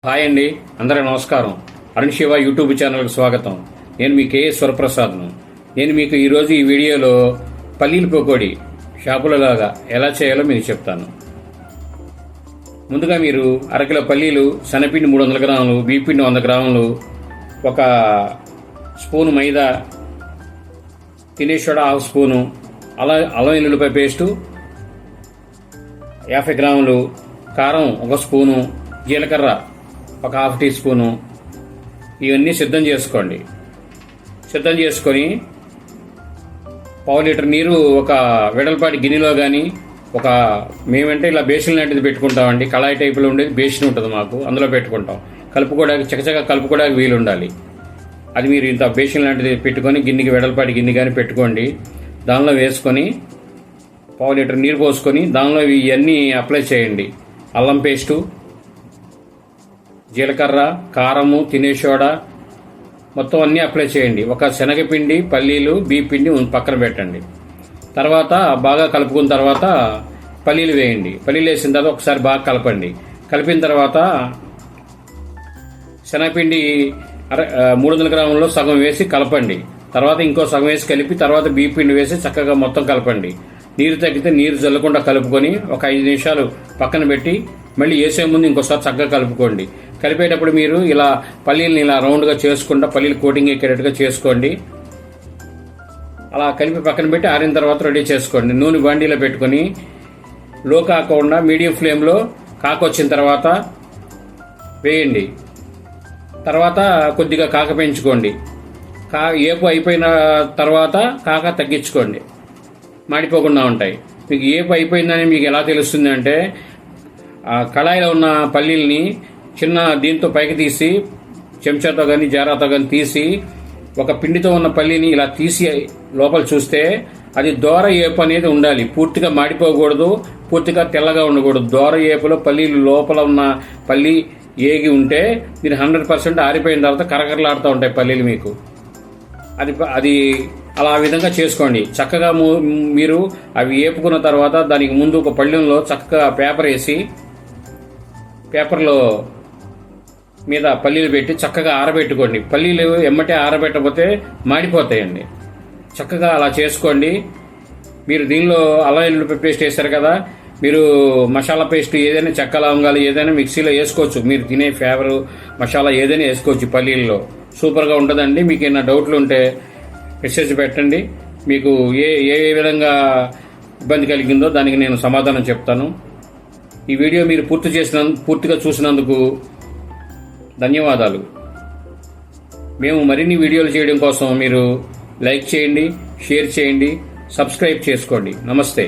Hi అండి, అందరూ నమస్కారం. అరుణ్ శివ యూట్యూబ్ ఛానల్కి స్వాగతం. నేను మీ కేఎస్ వరప్రసాద్ను. నేను మీకు ఈరోజు ఈ వీడియోలో పల్లీల పకోడీ షాపులలాగా ఎలా చేయాలో మీకు చెప్తాను. ముందుగా మీరు అరకిలో పల్లీలు, శనగపిండి 300 గ్రాములు, బియ్యపిండి 100 గ్రాములు, ఒక స్పూను మైదా, తినే సోడా 1/2 స్పూను, అల్లం వెల్లుల్లిపాయ పేస్టు 50 గ్రాములు, కారం 1 స్పూను, జీలకర్ర 1/2 టీ స్పూను, ఇవన్నీ సిద్ధం చేసుకోండి. సిద్ధం చేసుకొని 1/2 లీటర్ నీరు ఒక వెడల్పాటి గిన్నెలో కానీ, మేమంటే ఇలా బేసిన్ లాంటిది పెట్టుకుంటామండి. కళాయి టైపులో ఉండేది బేసిన్ ఉంటుంది మాకు, అందులో పెట్టుకుంటాం. కలుపుకోవడానికి చకచక కలుపుకోవడానికి వీలు ఉండాలి. అది మీరు ఇంత బేసిన్ లాంటిది పెట్టుకొని గిన్నెకి వెడల్పాటి గిన్నె కానీ పెట్టుకోండి. దానిలో వేసుకొని 1/2 లీటర్ నీరు పోసుకొని దానిలో ఇవన్నీ అప్లై చేయండి. అల్లం పేస్టు, జీలకర్ర, కారము, తినే సోడా మొత్తం అన్నీ అప్లై చేయండి. ఒక శనగపిండి, పల్లీలు, బియ్యపిండి పక్కన పెట్టండి. తర్వాత బాగా కలుపుకున్న తర్వాత పల్లీలు వేయండి. పల్లీలు వేసిన తర్వాత ఒకసారి బాగా కలపండి. కలిపిన తర్వాత శనగపిండి 300 గ్రాముల్లో సగం వేసి కలపండి. తర్వాత ఇంకో సగం వేసి కలిపి తర్వాత బియ్యపిండి వేసి చక్కగా మొత్తం కలపండి. నీరు తగ్గితే నీరు జల్లకుండా కలుపుకొని ఒక 5 నిమిషాలు పక్కన పెట్టి మళ్ళీ వేసే ముందు ఇంకోసారి చక్కగా కలుపుకోండి. కలిపేటప్పుడు మీరు ఇలా పల్లీలను ఇలా రౌండ్గా చేసుకుంటా పల్లీలు కోటింగ్ ఎక్కేటట్టుగా చేసుకోండి. అలా కలిపి పక్కన పెట్టి ఆరిన తర్వాత రెడీ చేసుకోండి. నూనె బాండీలో పెట్టుకొని లో కాకుండా మీడియం ఫ్లేమ్లో కాకొచ్చిన తర్వాత వేయండి. తర్వాత కొద్దిగా కాక పెంచుకోండి. ఏపు అయిపోయిన తర్వాత కాక తగ్గించుకోండి, మాడిపోకుండా ఉంటాయి. మీకు ఏపు అయిపోయిందని మీకు ఎలా తెలుస్తుంది అంటే, కళాయిలో ఉన్న పల్లీల్ని చిన్న దీంతో పైకి తీసి చెంచాతో కానీ జారాతో కానీ తీసి ఒక పిండితో ఉన్న పల్లీని ఇలా తీసి లోపల చూస్తే అది దోర ఏపు అనేది ఉండాలి. పూర్తిగా మాడిపోకూడదు, పూర్తిగా తెల్లగా ఉండకూడదు. దోర ఏపులో పల్లీలు లోపల ఉన్న పల్లి ఏగి ఉంటే మీరు 100% ఆరిపోయిన తర్వాత కరకరలాడుతూ ఉంటాయి పల్లీలు మీకు. అది అలా విధంగా చేసుకోండి. చక్కగా మీరు అవి ఏపుకున్న తర్వాత దానికి ముందు ఒక పళ్ళెంలో చక్కగా పేపర్ వేసి పేపర్లో మీద పల్లీలు పెట్టి చక్కగా ఆరబెట్టుకోండి. పల్లీలు ఎమ్మటే ఆరబెట్టకపోతే మాడిపోతాయండి. చక్కగా అలా చేసుకోండి. మీరు దీనిలో అల్లం వెల్లుల్లి పేస్ట్ వేస్తారు కదా, మీరు మసాలా పేస్ట్ ఏదైనా చెక్క లవంగాలు ఏదైనా మిక్సీలో వేసుకోవచ్చు. మీరు తినే ఫేవర్ మసాలా ఏదైనా వేసుకోవచ్చు పల్లీల్లో. సూపర్గా ఉంటుందండి. మీకు ఏమైనా డౌట్లు ఉంటే మెసేజ్ పెట్టండి. మీకు ఏ విధంగా ఇబ్బంది కలిగిందో దానికి నేను సమాధానం చెప్తాను. ఈ వీడియో మీరు పూర్తిగా చూసినందుకు ధన్యవాదాలు. మేము మరిన్ని వీడియోలు చేయడం కోసం మీరు లైక్ చేయండి, షేర్ చేయండి, సబ్స్క్రైబ్ చేసుకోండి. నమస్తే.